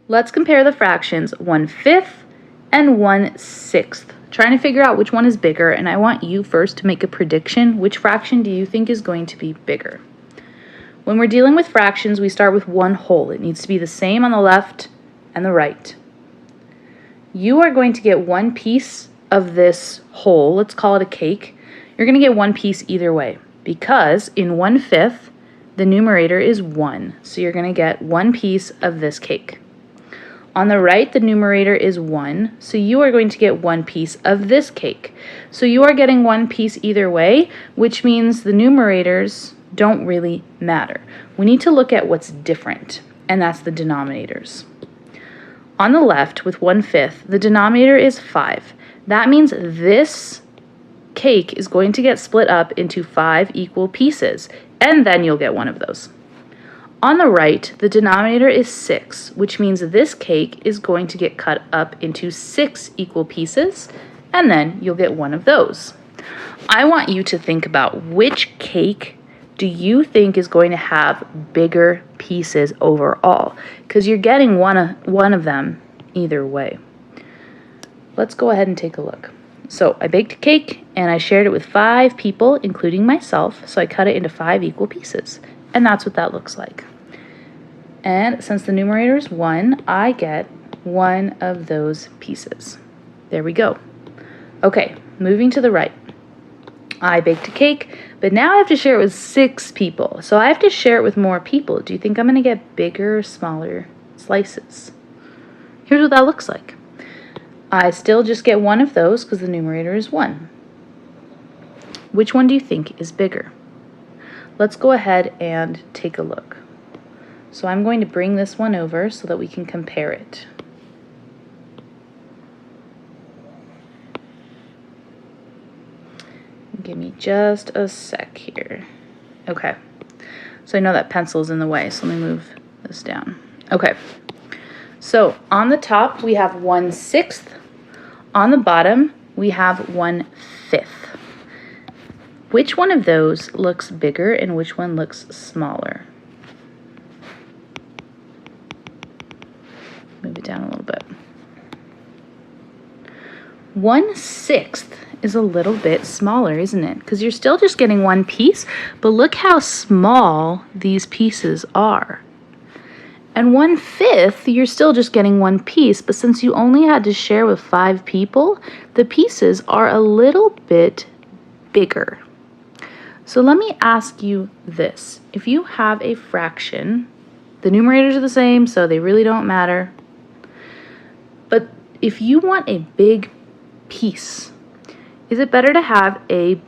Let's compare the fractions 1/5 and 1/6. Trying to figure out which one is bigger, and I want you first to make a prediction. Which fraction do you think is going to be bigger? When we're dealing with fractions, we start with one whole. It needs to be the same on the left and the right. You are going to get one piece of this whole. Let's call it a cake. You're going to get one piece either way because in 1/5, the numerator is 1. So you're going to get one piece of this cake. On the right, the numerator is 1, so you are going to get one piece of this cake. So you are getting one piece either way, which means the numerators don't really matter. We need to look at what's different, and that's the denominators. On the left, with 1/5, the denominator is 5. That means this cake is going to get split up into 5 equal pieces, and then you'll get one of those. On the right, the denominator is 6, which means this cake is going to get cut up into 6 equal pieces, and then you'll get one of those. I want you to think about which cake do you think is going to have bigger pieces overall, because you're getting one of them either way. Let's go ahead and take a look. So I baked a cake, and I shared it with 5 people, including myself, so I cut it into 5 equal pieces, and that's what that looks like. And since the numerator is 1, I get one of those pieces. There we go. Okay, moving to the right. I baked a cake, but now I have to share it with 6 people. So I have to share it with more people. Do you think I'm going to get bigger or smaller slices? Here's what that looks like. I still just get one of those because the numerator is 1. Which one do you think is bigger? Let's go ahead and take a look. So I'm going to bring this one over so that we can compare it. Give me just a sec here. Okay, so I know that pencil's in the way, so let me move this down. Okay, so on the top we have 1/6. On the bottom we have 1/5. Which one of those looks bigger and which one looks smaller? Move it down a little bit. 1/6 is a little bit smaller, isn't it? Because you're still just getting one piece, but look how small these pieces are. And 1/5, you're still just getting one piece, but since you only had to share with 5 people, the pieces are a little bit bigger. So let me ask you this. If you have a fraction, the numerators are the same, so they really don't matter. But if you want a big piece, is it better to have a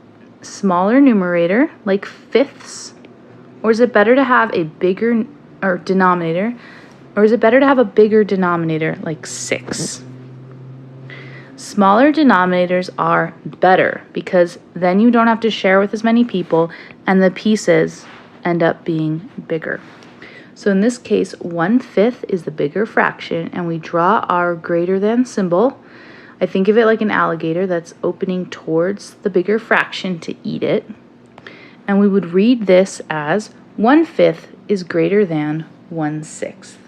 smaller numerator, like fifths? Or is it better to have a bigger denominator? Or is it better to have a bigger denominator, like 6? Smaller denominators are better because then you don't have to share with as many people and the pieces end up being bigger. So in this case, 1/5 is the bigger fraction, and we draw our greater than symbol. I think of it like an alligator that's opening towards the bigger fraction to eat it. And we would read this as 1/5 is greater than 1/6.